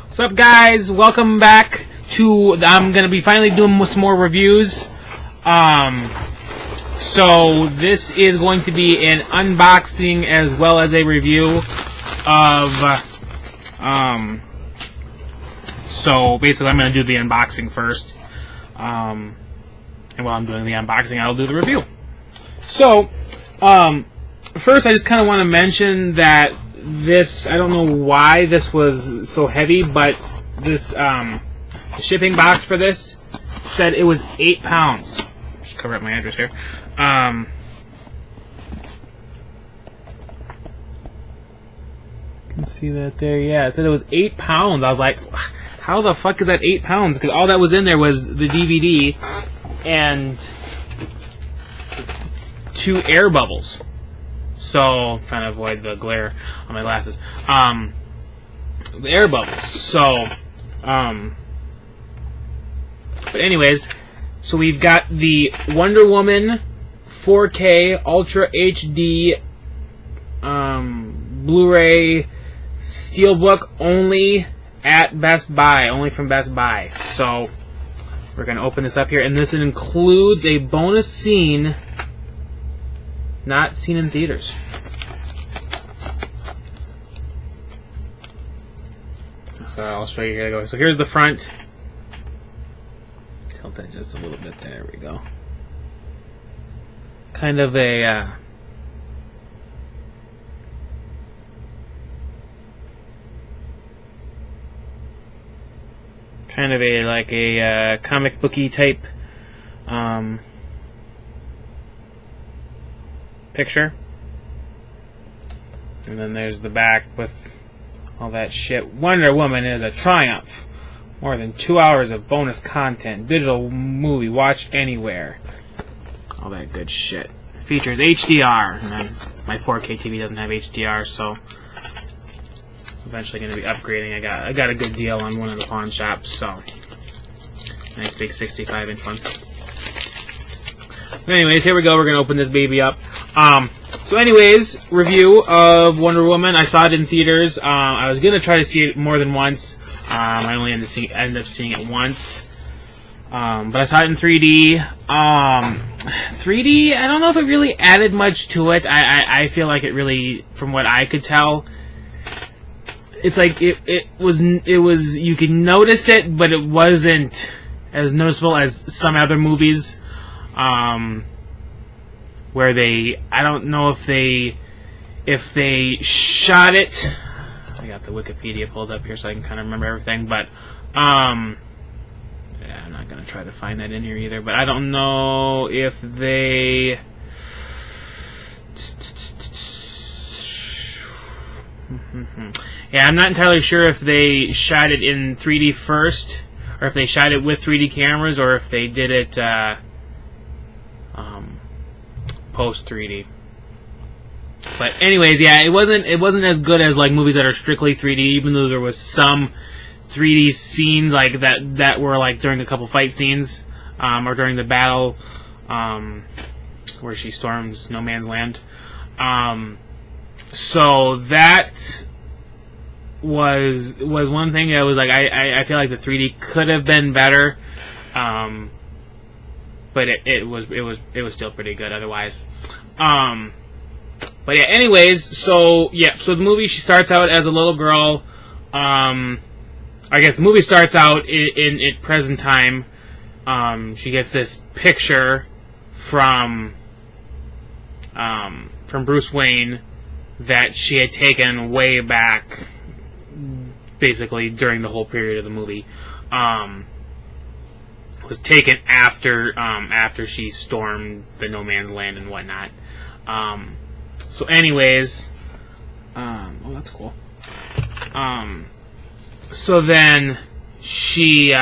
What's up, guys? Welcome back to... I'm going to be finally doing some more reviews. So this is going to be an unboxing as well as a review of... So basically I'm going to do the unboxing first. And while I'm doing the unboxing, I'll do the review. So, first I just kind of want to mention that this, I don't know why this was so heavy, but this, the shipping box for this said it was 8 pounds. I should cover up my address here. You can see that there, yeah, it said it was 8 pounds. I was like, how the fuck is that 8 pounds? Because all that was in there was the DVD and 2 air bubbles. So, trying to avoid the glare on my glasses. The air bubbles. So, but anyways, so we've got the Wonder Woman 4K Ultra HD Blu-ray Steelbook only at Best Buy, only from Best Buy. So, we're going to open this up here, and this includes a bonus scene not seen in theaters. So I'll show you here. So here's the front. Tilt that just a little bit. There we go. Kind of a like a comic booky type picture. And then there's the back with all that shit. Wonder Woman is a triumph. More than 2 hours of bonus content. Digital movie. Watch anywhere. All that good shit. Features HDR. And then my 4K TV doesn't have HDR, so eventually going to be upgrading. I got a good deal on one of the pawn shops, so nice big 65-inch one. But anyways, here we go. We're going to open this baby up. So anyways, review of Wonder Woman. I saw it in theaters. I was going to try to see it more than once. I only ended up seeing it once. But I saw it in 3D. 3D, I don't know if it really added much to it. I feel like it really, from what I could tell, it's like it was, you could notice it, but it wasn't as noticeable as some other movies. Where I don't know if they shot it. I got the Wikipedia pulled up here so I can kind of remember everything, but yeah, I'm not gonna try to find that in here either. But I don't know if they. Yeah, I'm not entirely sure if they shot it in 3D first, or if they shot it with 3D cameras, or if they did it post 3D. But anyways, yeah, it wasn't as good as like movies that are strictly 3D, even though there was some 3D scenes like that were like during a couple fight scenes, or during the battle where she storms No Man's Land. So that was one thing that was like I feel like the 3D could have been better. But it was still pretty good otherwise. But yeah, anyways, so the movie, she starts out as a little girl. I guess the movie starts out in present time. She gets this picture from Bruce Wayne that she had taken way back, basically during the whole period of the movie. Was taken after she stormed the No Man's Land and whatnot. So anyways, oh, that's cool. So then she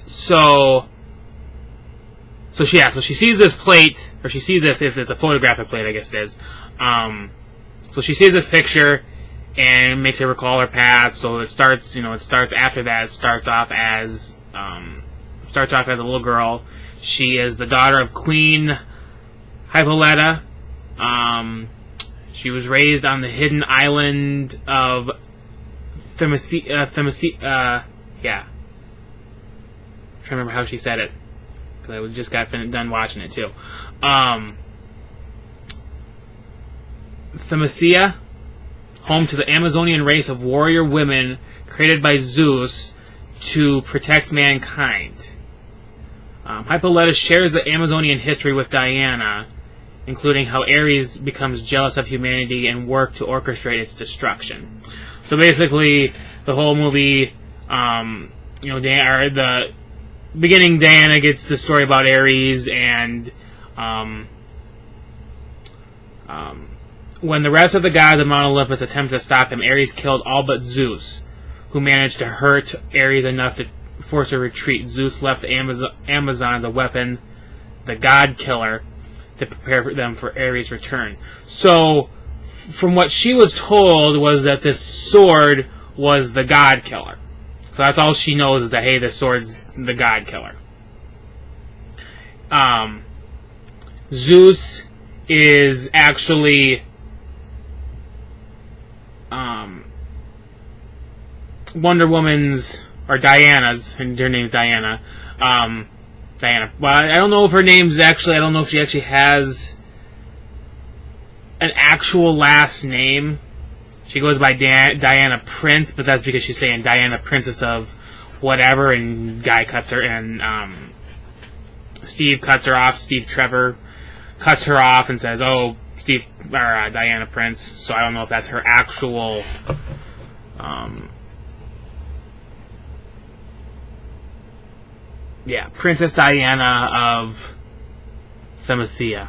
so she sees this plate, or she sees this, it's a photographic plate, I guess it is. So she sees this picture and it makes her recall her past. So it starts after that. It starts off as a little girl. She is the daughter of Queen Hippolyta. She was raised on the hidden island of yeah. I'm trying to remember how she said it, because I just got done watching it too. Themisia, home to the Amazonian race of warrior women created by Zeus to protect mankind. Hippolyta shares the Amazonian history with Diana, including how Ares becomes jealous of humanity and work to orchestrate its destruction. So basically, the whole movie, the beginning, Diana gets the story about Ares, and when the rest of the gods of Mount Olympus attempt to stop him, Ares killed all but Zeus, who managed to hurt Ares enough to force a retreat. Zeus left the Amazons a weapon, the God Killer, to prepare them for Ares' return. So, from what she was told, was that this sword was the God Killer. So that's all she knows, is that, hey, this sword's the God Killer. Zeus is actually Wonder Woman's, or Diana's, and her name's Diana. Diana. Well, I don't know if her name's actually, I don't know if she actually has an actual last name. She goes by Diana Prince, but that's because she's saying Diana Princess of whatever, and Guy cuts her, and Steve cuts her off. Steve Trevor cuts her off and says, "Oh, Diana Prince." So I don't know if that's her actual Princess Diana of Themisia.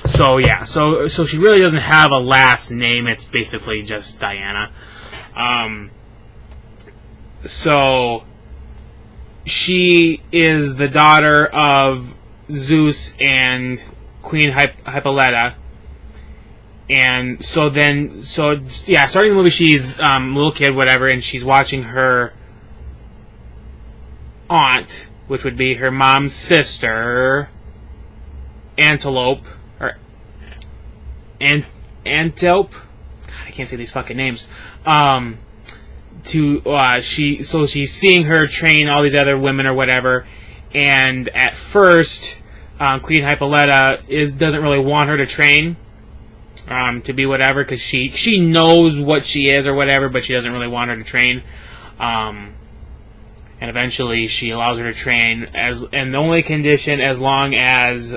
So yeah, so she really doesn't have a last name. It's basically just Diana. So she is the daughter of Zeus and Queen Hippolyta. And starting the movie, she's a little kid, whatever, and she's watching her aunt, which would be her mom's sister, Antelope, or Antelope. God, I can't say these fucking names. She's seeing her train all these other women or whatever, and at first, Queen Hippolyta doesn't really want her to train, to be whatever, because she knows what she is or whatever, but she doesn't really want her to train. And eventually she allows her to train, and the only condition, as long as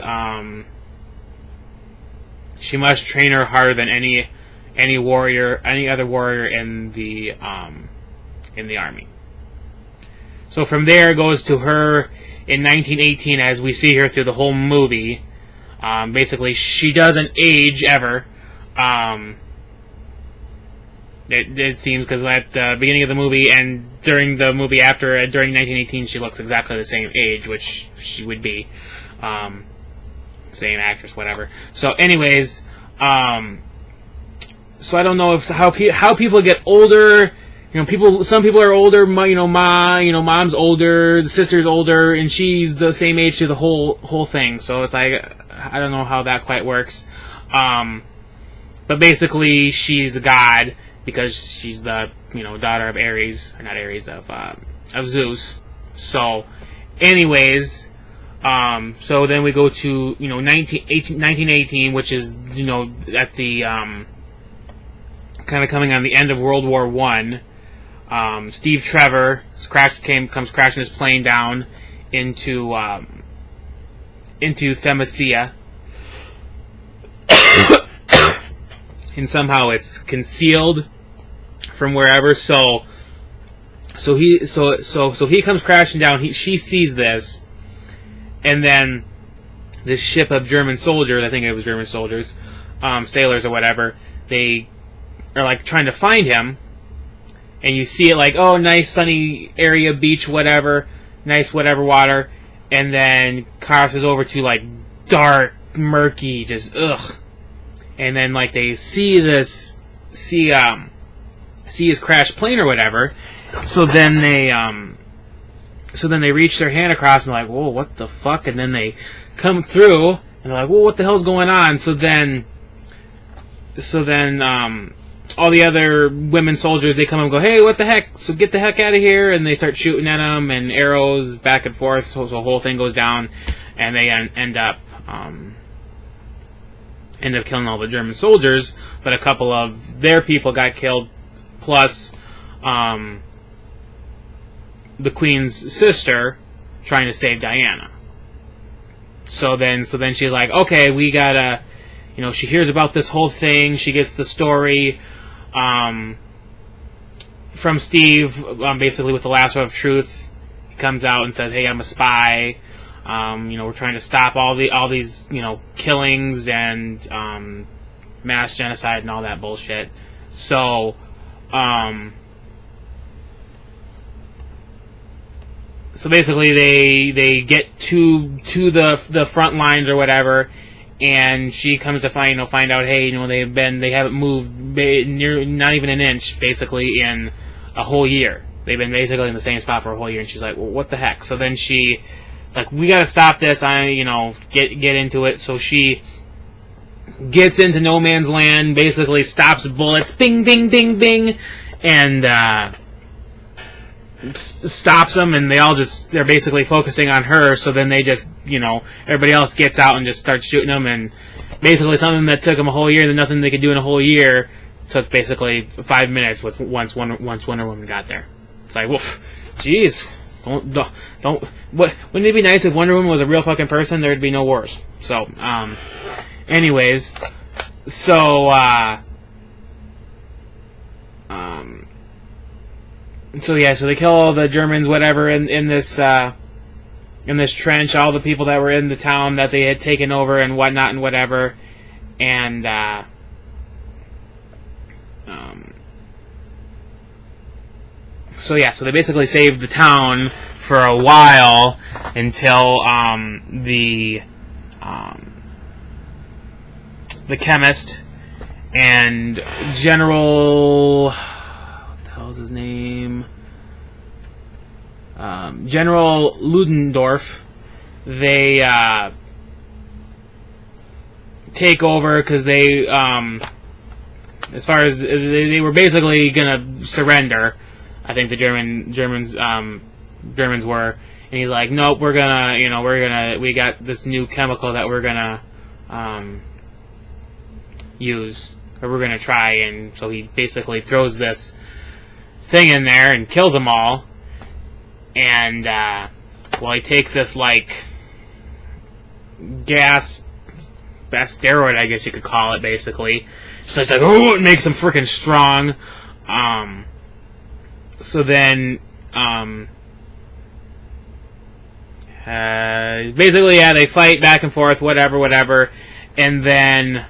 she must train her harder than any other warrior in the army. So from there it goes to her in 1918, as we see her through the whole movie. Basically, she doesn't age ever. It seems, because at the beginning of the movie and during the movie during 1918, she looks exactly the same age, which she would be. Same actress, whatever. So, anyways, so I don't know how people get older. Some people are older. Mom's older, the sister's older, and she's the same age to the whole thing. So it's like, I don't know how that quite works. But basically, she's a god, because she's the daughter of Ares, or not Ares, of Zeus. So, anyways, so then we go to 1918, which is at the kind of coming on the end of World War I. Steve Trevor comes crashing his plane down into Themisia. And somehow it's concealed from wherever. So he comes crashing down. She sees this, and then this ship of German soldiers, I think it was German soldiers, sailors or whatever, they are like trying to find him, and you see it like, oh, nice sunny area, beach, whatever, nice whatever water, and then crosses over to like dark, murky, just ugh. And then, like, they see his crashed plane or whatever. So then they reach their hand across and they're like, whoa, what the fuck? And then they come through and they're like, whoa, what the hell's going on? So then all the other women soldiers, they come and go, hey, what the heck? So get the heck out of here, and they start shooting at them, and arrows back and forth, so the whole thing goes down, and they end up killing all the German soldiers, but a couple of their people got killed, plus the Queen's sister trying to save Diana. So then she's like, okay, we gotta, she hears about this whole thing, she gets the story from Steve, basically with the lasso of truth. He comes out and says, hey, I'm a spy. We're trying to stop all these killings and mass genocide and all that bullshit. So basically they get to the front lines or whatever, and she comes to find out, hey, they haven't moved not even an inch basically in a whole year. They've been basically in the same spot for a whole year, and she's like, well, what the heck? So then she, like, we gotta stop this. Get into it. So she gets into no man's land, basically stops bullets, bing, bing, bing, bing, and stops them, and they're basically focusing on her. So then they just, everybody else gets out and just starts shooting them, and basically something that took them a whole year, nothing they could do in a whole year, took basically 5 minutes once Wonder Woman got there. It's like, woof, jeez. Don't. Wouldn't it be nice if Wonder Woman was a real fucking person? There'd be no wars. So, anyways, so they kill all the Germans, whatever, in this trench, all the people that were in the town that they had taken over and whatnot and whatever, and so they basically saved the town for a while until the chemist and General, what the hell is his name? General Ludendorff, they take over because they, as far as they were basically gonna surrender. I think the Germans were, and he's like, nope, we got this new chemical that we're gonna use, or we're gonna try, and so he basically throws this thing in there and kills them all, and he takes this like gas steroid, I guess you could call it, basically. So it's like, oh, it makes him freaking strong. So then, basically, they fight back and forth, whatever, and then,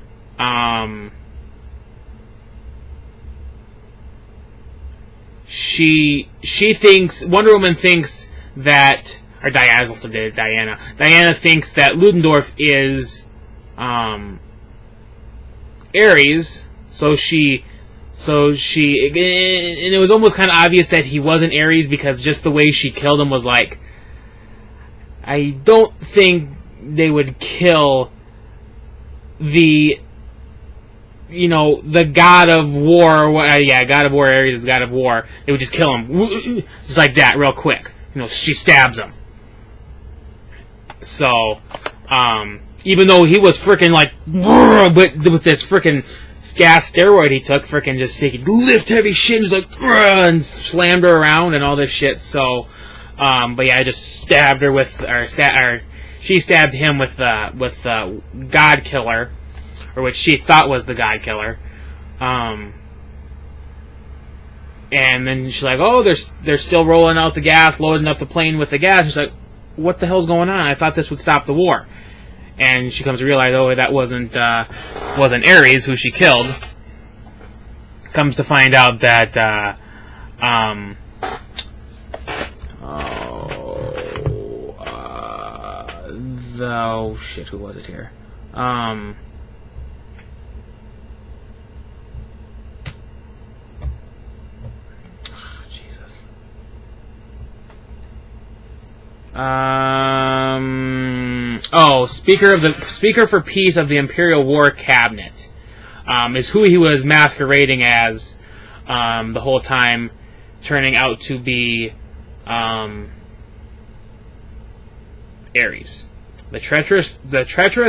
she thinks, Wonder Woman thinks that, or Diana thinks that Ludendorff is, Ares, and it was almost kind of obvious that he wasn't Ares, because just the way she killed him was like, I don't think they would kill the god of war, god of war, Ares is god of war. They would just kill him, just like that, real quick. She stabs him. So, even though he was freaking like, but with this freaking gas steroid he took, freaking just lift heavy shit, and just like, and slammed her around and all this shit. So, I just stabbed her with, she stabbed him with God Killer, or which she thought was the God Killer. And then she's like, oh, they're still rolling out the gas, loading up the plane with the gas. She's like, what the hell's going on? I thought this would stop the war. And she comes to realize, oh, that wasn't Ares who she killed. Comes to find out that shit, who was it here? Jesus. Speaker for Peace of the Imperial War Cabinet. is who he was masquerading as the whole time, turning out to be Ares, the treacherous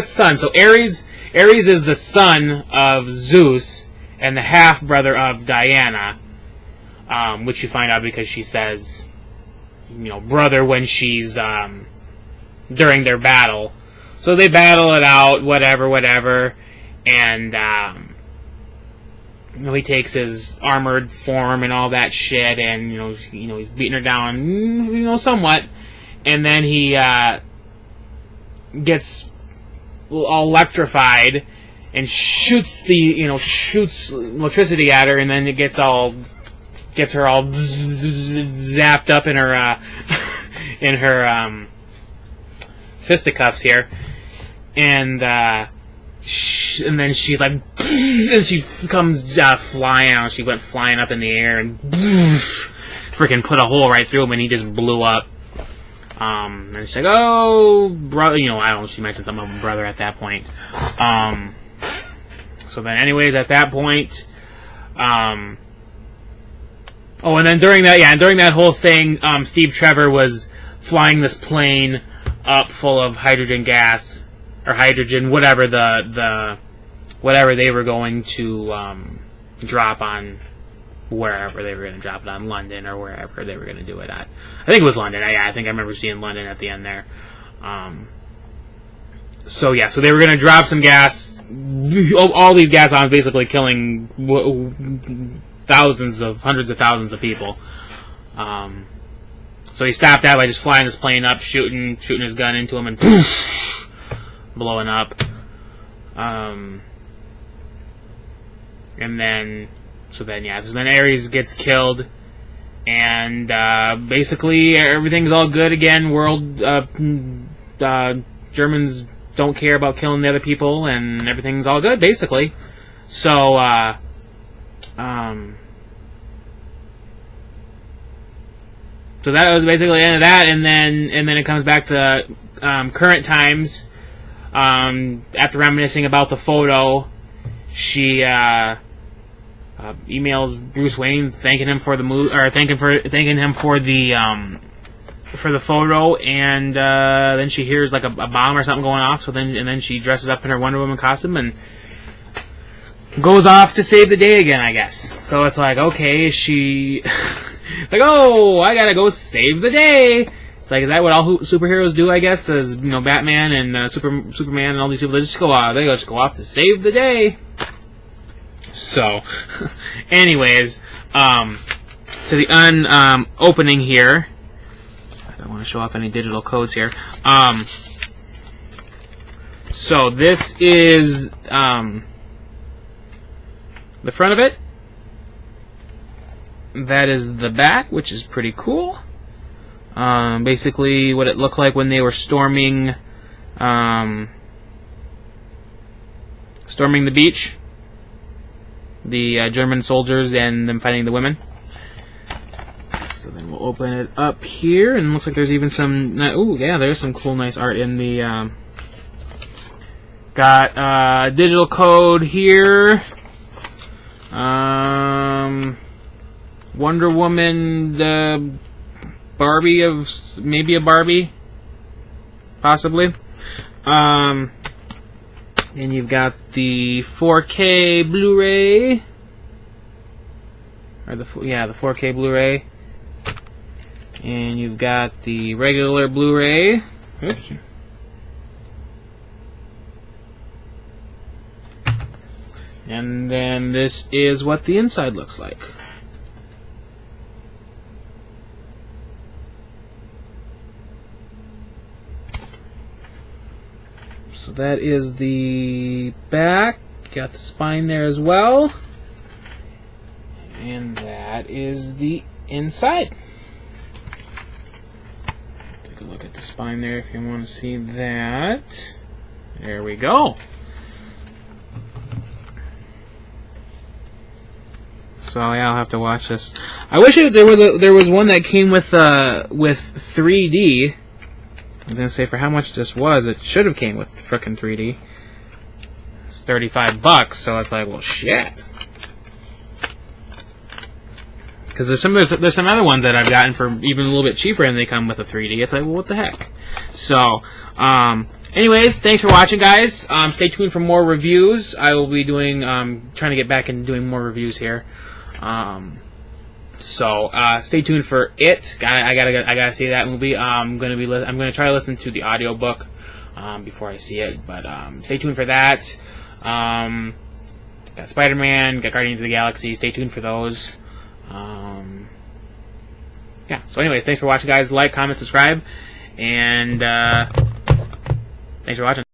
son. So Ares is the son of Zeus and the half brother of Diana, which you find out because she says, brother when she's during their battle. So they battle it out, whatever, and he takes his armored form and all that shit, and he's beating her down, somewhat, and then he gets all electrified and shoots electricity at her, and then it gets her all zapped up in her fisticuffs here, and then she's like, and she comes flying out. She went flying up in the air and freaking put a hole right through him, and he just blew up. And she's like, "Oh, brother," I don't know. She mentioned something about brother at that point. So then, anyways, at that point, and then during that whole thing, Steve Trevor was flying this plane up full of hydrogen gas or hydrogen, whatever whatever they were going to drop on, wherever they were going to drop it on, London or wherever they were going to do it at. I think it was London. I think I remember seeing London at the end there. So they were going to drop some gas. All these gas bombs basically killing hundreds of thousands of people. So he stopped that by just flying this plane up, shooting his gun into him, and blowing up. And then Ares gets killed, and basically everything's all good again. Germans don't care about killing the other people, and everything's all good basically. So so that was basically the end of that, and then it comes back to current times. After reminiscing about the photo, she emails Bruce Wayne thanking him for the thanking him for the photo, and then she hears like a bomb or something going off. So then she dresses up in her Wonder Woman costume and goes off to save the day again, I guess. So it's like, okay, she like, oh, I gotta go save the day. It's like, is that what all superheroes do? I guess, as Batman and Superman and all these people, they just go off to save the day. So, anyways, to the opening here. I don't want to show off any digital codes here. So this is the front of it. That is the back, which is pretty cool. Basically, what it looked like when they were storming the beach. The German soldiers and them fighting the women. So then we'll open it up here, and it looks like there's even some. There's some cool, nice art in the. Got digital code here. Wonder Woman, the Barbie of maybe a Barbie, possibly. Then you've got the 4K Blu-ray, or the 4K Blu-ray, and you've got the regular Blu-ray. Oops. And then this is what the inside looks like. So that is the back. Got the spine there as well. And that is the inside. Take a look at the spine there if you want to see that. There we go. So yeah, I'll have to watch this. I wish there was one that came with 3D. I was gonna say, for how much this was, it should have came with frickin' 3D. $35, so it's like, well, shit. Because there's some other ones that I've gotten for even a little bit cheaper, and they come with a 3D. It's like, well, what the heck? So, anyways, thanks for watching, guys. Stay tuned for more reviews. I will be doing, trying to get back into doing more reviews here. So stay tuned for it. I gotta see that movie. I'm gonna try to listen to the audiobook before I see it. But stay tuned for that. Got Spider-Man, got Guardians of the Galaxy. Stay tuned for those. Yeah. So, anyways, thanks for watching, guys. Like, comment, subscribe, and thanks for watching.